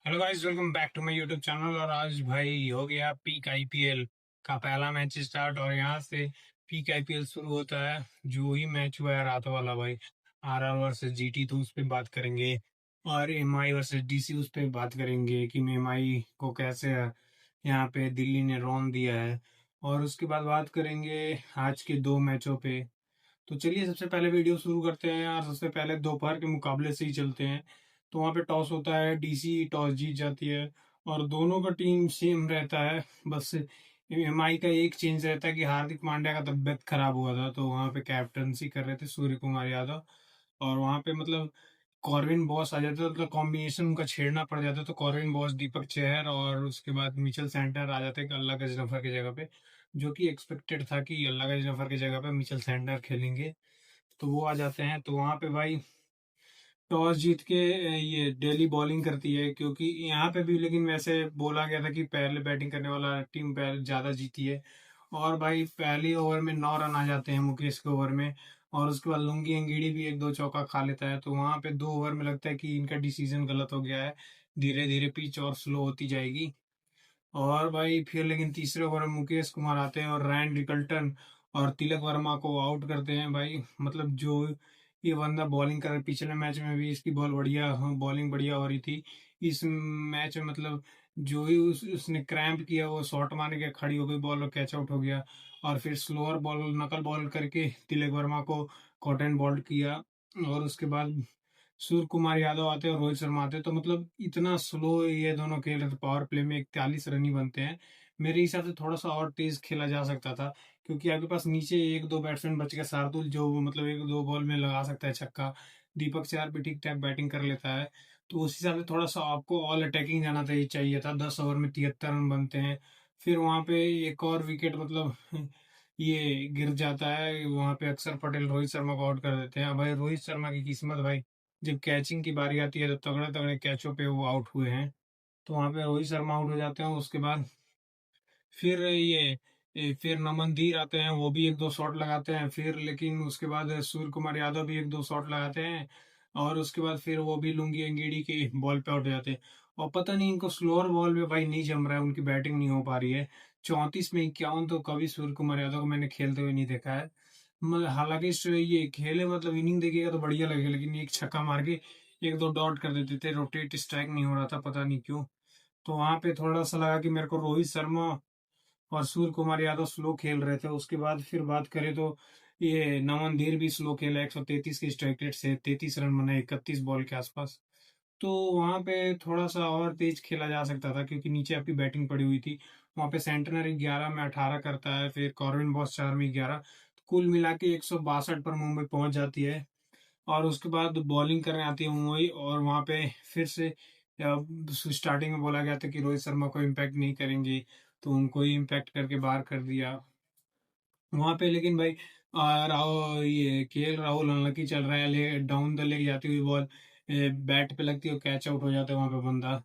Hello guys, welcome back to my YouTube channel. और आज भाई हो गया पीक आईपीएल का पहला मैच स्टार्ट, और यहाँ से पीक आईपीएल शुरू होता है। जो ही मैच हुआ है रात वाला भाई, आरआर वर्सेस जीटी, तो उस पे बात करेंगे। और एमआई वर्सेस डीसी, उस पे बात करेंगे कि एमआई को कैसे यहाँ पे दिल्ली ने रौंद दिया है। और उसके बाद बात करेंगे आज के दो मैचों पे। तो चलिए सबसे पहले वीडियो शुरू करते हैं। और सबसे पहले दोपहर के मुकाबले से ही चलते हैं। तो वहाँ पे टॉस होता है, डीसी टॉस जीत जाती है। और दोनों का टीम सेम रहता है, बस एमआई का एक चेंज रहता है कि हार्दिक पांड्या का तबीयत खराब हुआ था, तो वहाँ पे कैप्टनसी कर रहे थे सूर्य कुमार यादव। और वहाँ पे मतलब कॉर्विन बॉस आ जाते, मतलब कॉम्बिनेशन उनका छेड़ना पड़ जाता, तो कॉर्विन बॉस, दीपक चहर और उसके बाद मिचेल सेंटर आ जाते अल्लाह गजनफर की जगह पे। जो कि एक्सपेक्टेड था कि अल्लाह गजनफर की जगह पे मिचेल सेंटर खेलेंगे, तो वो आ जाते हैं। तो वहाँ पे भाई टॉस जीत के ये डेली बॉलिंग करती है, क्योंकि यहाँ पे भी लेकिन वैसे बोला गया था कि पहले बैटिंग करने वाला टीम पहले ज्यादा जीती है। और भाई पहली ओवर में 9 रन आ जाते हैं मुकेश के ओवर में। और उसके बाद लुंगी अंगीडी भी एक दो चौका खा लेता है, तो वहां पे 2 ओवर में लगता है कि इनका डिसीजन गलत हो गया है। धीरे धीरे पिच और स्लो होती जाएगी। और भाई फिर लेकिन तीसरे ओवर में मुकेश कुमार आते हैं और रैन रिकल्टन और तिलक वर्मा को आउट करते हैं भाई। मतलब जो ये बंदा बॉलिंग कर, पिछले मैच में भी इसकी बॉल बढ़िया, बॉलिंग बढ़िया हो रही थी। इस मैच में मतलब जो ही उसने क्रैम्प किया, वो शॉट मारने के खड़ी हो गई बॉल और कैच आउट हो गया। और फिर स्लोअर बॉल, नकल बॉल करके तिलक वर्मा को कॉटन बॉल्ड किया। और उसके बाद सूर्य कुमार यादव आते हैं और रोहित शर्मा आते हैं, तो मतलब इतना स्लो ये दोनों खेल रहे थे। पावर प्ले में 41 रन ही बनते हैं। मेरे हिसाब से थोड़ा सा और तेज खेला जा सकता था, क्योंकि आपके पास नीचे एक दो बैट्समैन बच गए, शार्दुल जो मतलब एक दो बॉल में लगा सकता है छक्का। दीपक चार भी ठीक ठाक बैटिंग कर लेता है। तो उस हिसाब से थोड़ा सा आपको ऑल अटैकिंग जाना चाहिए था। 10 ओवर में 73 रन बनते हैं। फिर वहां पे एक और विकेट मतलब ये गिर जाता है। वहां पे अक्षर पटेल रोहित शर्मा को आउट कर देते हैं। अब भाई रोहित शर्मा की किस्मत भाई, जब कैचिंग की बारी आती है तो तगड़े तगड़े कैचों पे वो आउट हुए हैं। तो वहां पे रोहित शर्मा आउट हो जाते हैं। उसके बाद फिर फिर नमन धीर आते हैं, वो भी एक दो शॉट लगाते हैं। फिर लेकिन उसके बाद सूर्य कुमार यादव भी एक दो शॉट लगाते हैं। और उसके बाद फिर वो भी लुंगी अंगीडी के बॉल पे आउट हो जाते हैं। और पता नहीं इनको स्लोअर बॉल में भाई नहीं जम रहा है, उनकी बैटिंग नहीं हो पा रही है। 34 में 51, तो कभी सूर्य कुमार यादव को मैंने खेलते हुए नहीं देखा है। मतलब हालांकि ये खेले, मतलब इनिंग देखिएगा तो बढ़िया लगेगा, लेकिन एक छक्का मार के एक दो डॉट कर देते थे, रोटेट स्ट्राइक नहीं हो रहा था, पता नहीं क्यों। तो वहां पे थोड़ा सा लगा कि मेरे को रोहित शर्मा और सूर्य कुमार यादव स्लो खेल रहे थे। उसके बाद फिर बात करें तो ये नमन धीर भी स्लो खेला, 133 के स्ट्राइक रेट से 33 रन बनाए 31 बॉल के आसपास। तो वहां पे थोड़ा सा और तेज खेला जा सकता था, क्योंकि नीचे आपकी बैटिंग पड़ी हुई थी। वहां पे सेंटनर 11 में 18 करता है, फिर कॉर्विन बॉस 4 में 11, तो कुल मिला के 162 पर मुंबई पहुंच जाती है। और उसके बाद बॉलिंग करने आती है मुंबई, और वहां पे फिर से स्टार्टिंग में बोला गया था कि रोहित शर्मा को इम्पैक्ट नहीं करेंगे, तो उनको ही इम्पैक्ट करके बाहर कर दिया वहां पे। लेकिन भाई राहुल, ये राहुल अनलकी चल रहा है, डाउन द लेग जाती हुई बॉल बैट पे लगती है, कैच आउट हो जाता है वहां पे बंदा।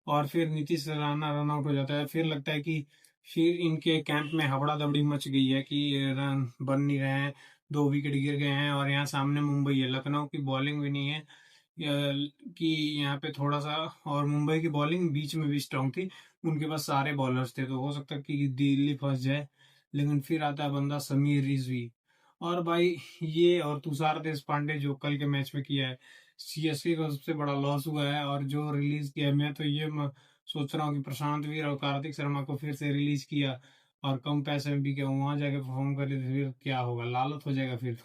और फिर नीतीश राणा रन आउट हो जाता है। फिर लगता है कि फिर इनके कैंप में हबड़ा दबड़ी मच गई है कि रन बन नहीं रहे हैं, 2 विकेट गिर गए हैं। और यहाँ सामने मुंबई है, लखनऊ की बॉलिंग भी नहीं है कि यहाँ पे थोड़ा सा। और मुंबई की बॉलिंग बीच में भी स्ट्रांग थी, उनके पास सारे बॉलर्स थे, तो हो सकता है कि दिल्ली फंस जाए। लेकिन फिर आता है बंदा समीर रिजवी। और भाई ये और तुषार देशपांडे जो कल के मैच में किया है, सीएसके का सबसे बड़ा लॉस हुआ है। और जो रिलीज किया है, मैं तो ये सोच रहा हूँ कि प्रशांत वीर और कार्तिक शर्मा को फिर से रिलीज किया और कम पैसे में भी क्या वहां जाके परफॉर्म करे, तो फिर क्या होगा, लालत हो जाएगा फिर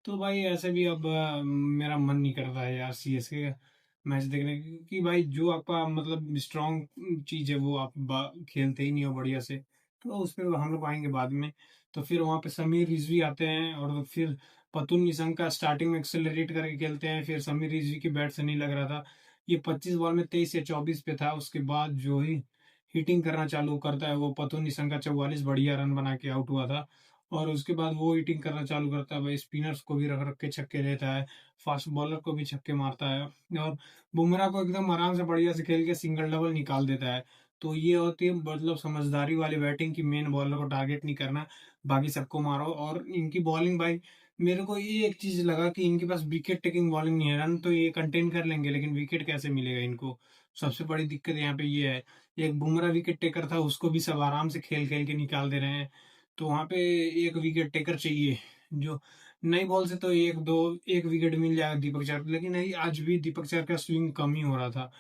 तो भाई ऐसे भी अब मेरा मन नहीं करता है यार सीएसके का मैच देखने की, क्योंकि भाई जो आपका मतलब स्ट्रांग चीज है वो आप खेलते ही नहीं हो बढ़िया से। तो उस पर हम लोग आएंगे बाद में। तो फिर वहां पे समीर रिजवी आते हैं, और फिर पतुल निशंका स्टार्टिंग में एक्सेलरेट करके खेलते हैं। फिर समीर रिजवी की बैट से नहीं लग रहा था, ये 25 बॉल में 23 या 24 पे था। उसके बाद जो ही हिटिंग करना चालू करता है वो पतुल निशंका, 44 बढ़िया रन बना के आउट हुआ था। और उसके बाद वो हिटिंग करना चालू करता है भाई, स्पिनर्स को भी रख रख के छक्के देता है, फास्ट बॉलर को भी छक्के मारता है। और बुमराह को एकदम आराम से बढ़िया से खेल के सिंगल डबल निकाल देता है। तो ये होती है मतलब समझदारी वाली बैटिंग, की मेन बॉलर को टारगेट नहीं करना, बाकी सबको मारो। और इनकी बॉलिंग भाई, मेरे को ये एक चीज लगा कि इनके पास विकेट टेकिंग बॉलिंग नहीं है। रन तो ये कंटेन कर लेंगे, लेकिन विकेट कैसे मिलेगा इनको। सबसे बड़ी दिक्कत यहाँ पे ये है। एक बुमराह विकेट टेकर था, उसको भी सब आराम से खेल खेल के निकाल दे रहे हैं। तो वहाँ पे एक विकेट टेकर चाहिए, जो नई बॉल से तो एक विकेट मिल जाएगा दीपक चहर को, लेकिन नहीं, आज भी दीपक चहर का स्विंग कम ही हो रहा था।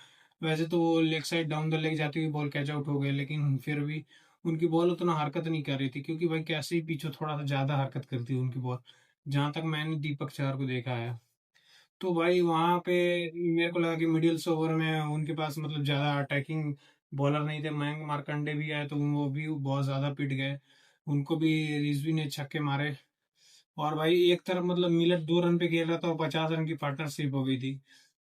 वैसे तो वो leg side down the leg जाती हुई बॉल कैच आउट हो गए, लेकिन फिर भी उनकी बॉल उतना हरकत नहीं कर रही थी, क्योंकि भाई कैसे ही पीछे थोड़ा सा ज्यादा हरकत करती है उनकी बॉल, जहां तक मैंने दीपक चहर को देखा है। तो भाई वहां पे मेरे को लगा कि मिडिल्स ओवर में उनके पास मतलब ज्यादा अटैकिंग बॉलर नहीं थे। मयंक मार्कंडे भी आए तो वो भी बहुत ज्यादा पिट गए, उनको भी रिजवी ने छक्के मारे। और भाई एक तरफ मतलब मिलर 2 रन पे खेल रहा था और 50 रन की पार्टनरशिप हो गई थी।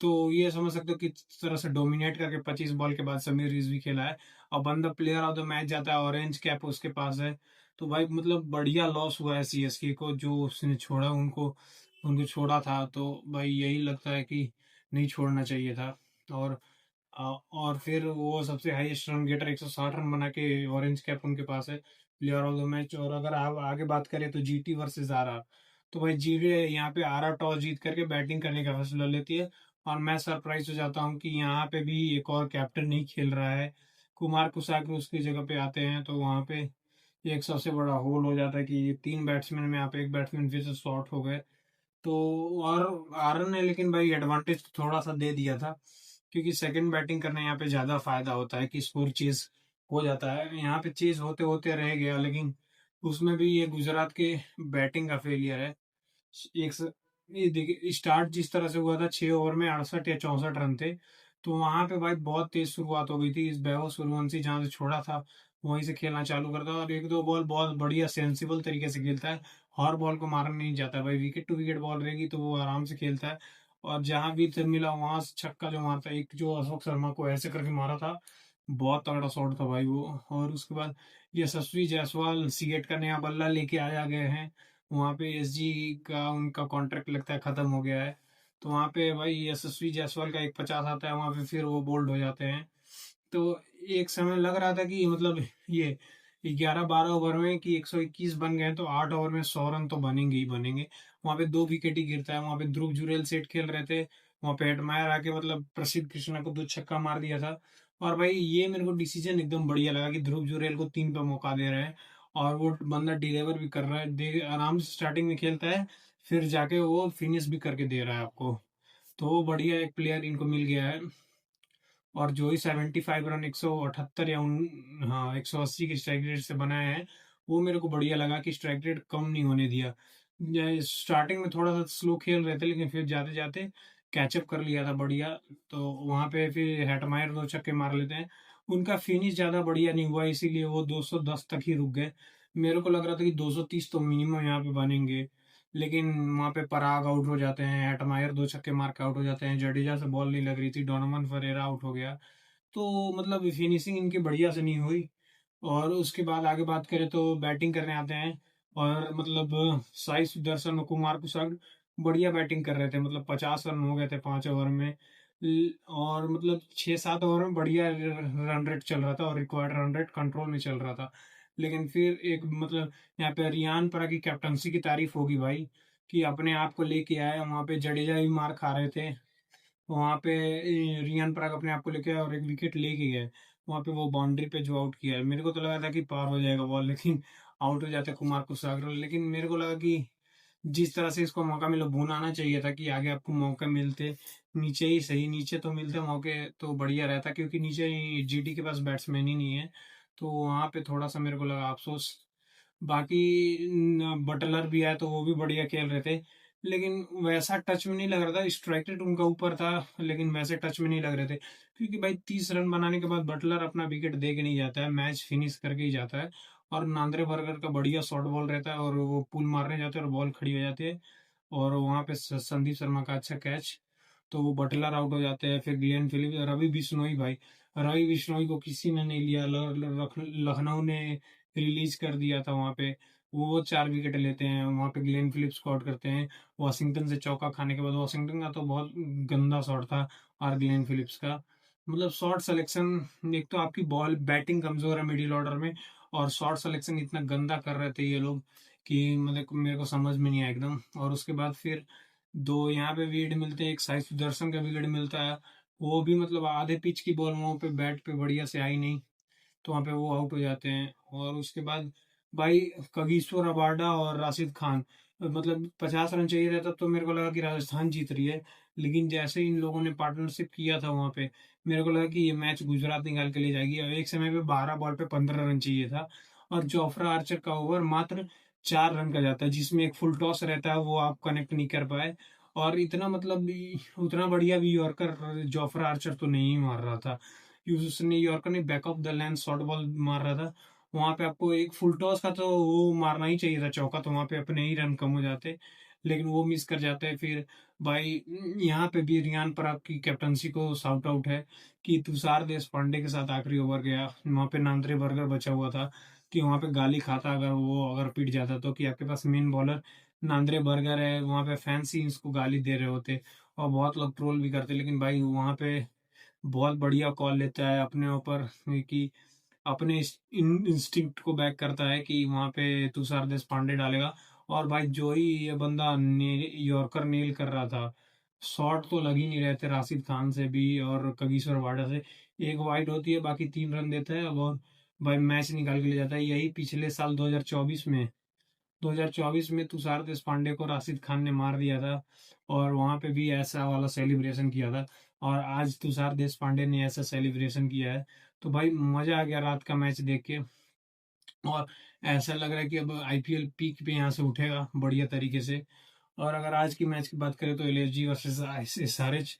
तो ये समझ सकते हो किस तरह से डोमिनेट करके 25 बॉल के बाद समीर रिजवी खेला है, और बंदा प्लेयर ऑफ द मैच जाता है, ऑरेंज कैप उसके पास है। तो भाई मतलब बढ़िया लॉस हुआ है सीएसके को, जो उसने छोड़ा उनको उनको छोड़ा था। तो भाई यही लगता है कि नहीं छोड़ना चाहिए था। और और फिर वो सबसे हाईएस्ट रन गेटर 160 रन बना के ऑरेंज कैप उनके पास है, प्लेयर ऑफ द मैच। और अगर आप आगे बात करें तो जीटी वर्सेस आरआर, तो भाई जीटी यहाँ पे आरआर टॉस जीत करके बैटिंग करने का फैसला लेती है। और मैं सरप्राइज हो जाता हूँ कि यहाँ पे भी एक और कैप्टन नहीं खेल रहा है, कुमार कुसाक्र उसकी जगह पे आते हैं। तो वहाँ पे एक सबसे बड़ा होल हो जाता है कि ये 3 बैट्समैन में यहाँ पे एक बैट्समैन फिर से शॉर्ट हो गए। तो और आरन ने लेकिन भाई एडवांटेज थोड़ा सा दे दिया था, क्योंकि सेकंड बैटिंग करना यहाँ पे ज्यादा फायदा होता है कि स्कोर चेज हो जाता है। यहाँ पे चेज होते होते रह गया, लेकिन उसमें भी ये गुजरात के बैटिंग का फेलियर है। एक स- ये देखिए स्टार्ट जिस तरह से हुआ था, 6 ओवर में 68 या 64 रन थे। तो वहां पे भाई बहुत तेज शुरुआत हो गई थी, इस वैभव सूर्यवंशी जहां से छोड़ा था वहीं से खेलना चालू करता है, और एक दो बॉल बहुत बढ़िया सेंसिबल तरीके से खेलता है। हर बॉल को मारना नहीं जाता भाई, विकेट टू विकेट बॉल रहेगी तो वो आराम से खेलता है। और जहां भी तो मिला वहां से छक्का जो मारता है, एक जो अशोक शर्मा को ऐसे करके मारा था, बहुत तगड़ा शॉट था भाई वो। और उसके बाद यशस्वी जायसवाल सीएट का नया बल्ला लेके आया गए हैं। वहाँ पे एसजी का उनका कॉन्ट्रैक्ट लगता है खत्म हो गया है। तो वहाँ पे भाई यशस्वी जायसवाल का 150 आता है, वहाँ पे फिर वो बोल्ड हो जाते हैं। तो एक समय लग रहा था कि मतलब ये 11-12 ओवर में कि 121 बन गए, तो 8 ओवर में 100 रन तो बनेंगे ही बनेंगे। वहाँ पे 2 विकेट ही गिरता है, वहाँ पे ध्रुव जुरैल सेट खेल रहे थे, वहाँ पे एडमायर आके मतलब प्रसिद्ध कृष्णा को 2 छक्का मार दिया था। और भाई ये मेरे को डिसीजन एकदम बढ़िया लगा कि ध्रुव जुरैल को 3 पे मौका दे रहे हैं, और वो बंदा डिलीवर भी कर रहा है, आराम से स्टार्टिंग में खेलता है, फिर जाके वो फिनिश भी करके दे रहा है आपको। तो वो बढ़िया एक प्लेयर इनको मिल गया है। और जो ही 75 रन 178 या हाँ 180 की स्ट्राइक रेट से बनाए हैं, वो मेरे को बढ़िया लगा कि स्ट्राइक रेट कम नहीं होने दिया। स्टार्टिंग में थोड़ा सा स्लो खेल रहे थे, लेकिन फिर जाते जाते कैचअप कर लिया था बढ़िया। तो वहां पे फिर हेटमायर 2 छक्के मार लेते हैं, उनका फिनिश ज्यादा बढ़िया नहीं हुआ, इसीलिए वो 210 तक ही रुक गए। मेरे को लग रहा था कि 230 तो मिनिमम यहाँ पे बनेंगे, लेकिन वहां पे पराग आउट हो जाते हैं, एटमायर 2 छक्के मार के आउट हो जाते हैं, जडेजा से बॉल नहीं लग रही थी, डोनामन फरेरा आउट हो गया। तो मतलब फिनिशिंग इनकी बढ़िया से नहीं हुई। और उसके बाद आगे बात करें तो बैटिंग करने आते हैं, और मतलब साई सुदर्शन और कुमार कुसाग बढ़िया बैटिंग कर रहे थे, मतलब 50 रन हो गए थे 5 ओवर में। और मतलब 6-7 ओवर में बढ़िया रन रेट चल रहा था, और रिक्वायर्ड रन रेट कंट्रोल में चल रहा था। लेकिन फिर एक मतलब यहाँ पे रियान परा की कैप्टनसी की तारीफ होगी भाई, कि अपने आप को लेके आए, वहां पे जडेजा भी मार खा रहे थे, वहां पे रियान पराग अपने आप को लेके आए और एक विकेट लेके गए। वहां पे वो बाउंड्री पे जो आउट किया है, मेरे को तो लगा था कि पार हो जाएगा बॉल, लेकिन आउट हो जाता कुमार कुसागर। लेकिन मेरे को लगा कि जिस तरह से इसको मौका मिला, बून आना चाहिए था कि आगे आपको मौके मिलते, नीचे ही सही, नीचे तो मिलते मौके तो बढ़िया रहता, क्योंकि नीचे जीटी के पास बैट्समैन ही नहीं है। तो वहां पे थोड़ा सा मेरे को लगा अफसोस। बाकी बटलर भी आया तो वो भी बढ़िया खेल रहे थे, लेकिन वैसा टच में नहीं लग रहा था, स्ट्राइक रेट उनका ऊपर था, लेकिन वैसे टच में नहीं लग रहे थे। क्योंकि भाई 30 रन बनाने के बाद बटलर अपना विकेट दे के नहीं जाता है, मैच फिनिश करके ही जाता है। और नांद्रे बर्गर का बढ़िया शॉर्ट बॉल रहता है, और वो पुल मारने जाते हैं और बॉल खड़ी हो जाती है, और वहां पे संदीप शर्मा का अच्छा कैच। तो वो बटलर आउट हो जाते हैं, फिर ग्लेन फिलिप, रवि बिश्नोई भाई, रवि बिश्नोई को किसी ने नहीं लिया, लखनऊ ने रिलीज कर दिया था वहां पे। वो 4 विकेट लेते हैं, वहां पे ग्लेन फिलिप्स को आउट करते हैं। वॉशिंगटन से चौका खाने के बाद, वॉशिंगटन का तो बहुत गंदा शॉट था, और ग्लेन फिलिप्स का मतलब शॉट सिलेक्शन, एक तो आपकी बॉल बैटिंग कमजोर है मिडिल ऑर्डर में, और शॉट सिलेक्शन इतना गंदा कर रहे थे ये लोग कि मतलब मेरे को समझ में नहीं आया एकदम। और उसके बाद फिर 2 यहाँ पे विकेट मिलते हैं, एक साई सुदर्शन का विकेट मिलता है, वो भी मतलब आधे पिच की बॉल वहां पे बैट पे बढ़िया से आई नहीं, तो वहाँ पे वो आउट हो जाते हैं। और उसके बाद भाई कगिसो रबाडा और राशिद खान, मतलब 50 रन चाहिए रहता तो मेरे को लगा कि राजस्थान जीत रही है, लेकिन जैसे इन लोगों ने पार्टनरशिप किया था वहाँ पे, मेरे को लगा कि ये मैच गुजरात निकाल के ले जाएगी। और एक समय पे 12 बॉल पे 15 रन चाहिए था, और जोफ्रा आर्चर का ओवर मात्र 4 रन का जाता है, जिसमें एक फुल टॉस रहता है, वो आप कनेक्ट नहीं कर पाए। और इतना मतलब उतना बढ़िया भी यॉर्कर जोफ्रा आर्चर तो नहीं मार रहा था, उसने यॉर्कर ने back of the length short ball मार रहा था। वहां पे आपको एक फुल टॉस का तो वो मारना ही चाहिए था चौका, तो वहां पे अपने ही रन कम हो जाते, लेकिन वो मिस कर जाते हैं। फिर भाई यहाँ पे भी रियान पराग की कैप्टनसी को शाउट आउट है, कि तुषार देश पांडे के साथ आखिरी ओवर गया, वहां पे नांद्रे बर्गर बचा हुआ था, कि वहां पे गाली खाता अगर वो अगर पिट जाता तो, कि आपके पास मेन बॉलर नांद्रे बर्गर है, वहां पे फैंस ही इसको गाली दे रहे होते, और बहुत लोग ट्रोल भी करते, लेकिन भाई वहां पे बहुत बढ़िया कॉल लेता है अपने ऊपर, कि अपने इंस्टिंक्ट को बैक करता है कि वहां पे तुषार देश पांडे डालेगा। और भाई जो ही ये बंदा यॉर्कर नेल कर रहा था, शॉट तो लग ही नहीं रहे थे राशिद खान से भी और कगिसो रबाडा से। एक वाइड होती है, बाकी 3 रन देता है, और भाई मैच निकाल के ले जाता है। यही पिछले साल 2024 में तुषार देशपांडे को राशिद खान ने मार दिया था, और वहां पे भी ऐसा वाला सेलिब्रेशन किया था, और आज तुषार देशपांडे ने ऐसा सेलिब्रेशन किया है। तो भाई मजा आ गया रात का मैच देख के, और ऐसा लग रहा है कि अब आईपीएल पीक पे यहाँ से उठेगा बढ़िया तरीके से। और अगर आज की मैच की बात करें तो एलएसजी वर्सेस एसआरएच,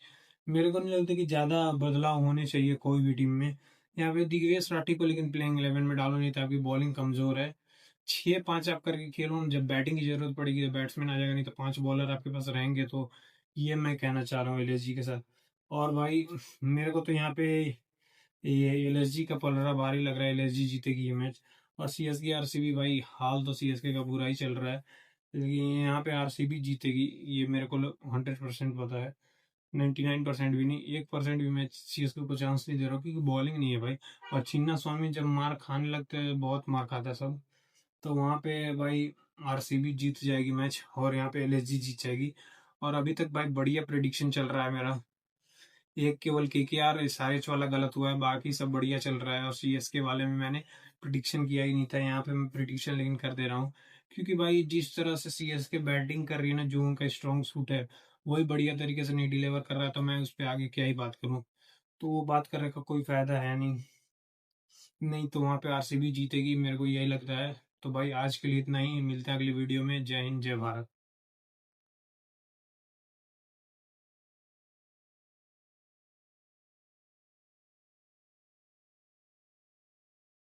मेरे को नहीं लगता कि ज्यादा बदलाव होने चाहिए कोई भी टीम में। यहाँ पे दिग्वेश राठी को लेकिन प्लेइंग 11 में डालो, नहीं तो आपकी बॉलिंग कमजोर है। 6-5 आप करके खेलो, जब बैटिंग की जरूरत पड़ेगी तो बैट्समैन आ जाएगा, नहीं तो 5 बॉलर आपके पास रहेंगे। तो ये मैं कहना चाह रहा हूँ एलएसजी के साथ। और भाई मेरे को तो यहाँ पे ये एलएसजी का पलड़ा भारी लग रहा है, एलएसजी जीतेगी ये मैच। और सीएसके आरसीबी, भाई हाल तो सीएसके का बुरा ही चल रहा है, लेकिन यहाँ पे आरसीबी जीतेगी, ये मेरे को 100% पता है। 99% भी नहीं, 1% भी मैं सीएसके को चांस नहीं दे रहा हूँ, क्योंकि बॉलिंग नहीं है भाई। और छिन्ना स्वामी जब मार खाने लगते हैं, बहुत मार खाता है सब, तो वहाँ पे भाई आरसीबी जीत जाएगी मैच, और यहाँ पे एलएसजी जीत जाएगी। और अभी तक भाई बढ़िया प्रेडिक्शन चल रहा है मेरा। एक केवल केकेआर एसआरएच वाला गलत हुआ है, बाकी सब बढ़िया चल रहा है। और सीएसके वाले में मैंने प्रिडिक्शन किया ही नहीं था, यहाँ पे मैं प्रिडिक्शन लेकिन कर दे रहा हूँ, क्योंकि भाई जिस तरह से सीएसके बैटिंग कर रही है ना, जो उनका स्ट्रॉन्ग सूट है, वही बढ़िया तरीके से नहीं डिलीवर कर रहा है, तो मैं उस पर आगे क्या ही बात करूँ। तो वो बात करने का कोई फायदा है नहीं। नहीं तो वहाँ पे आरसीबी जीतेगी, मेरे को यही लगता है। तो भाई आज के लिए इतना ही, मिलता है अगली वीडियो में। जय हिंद जय भारत।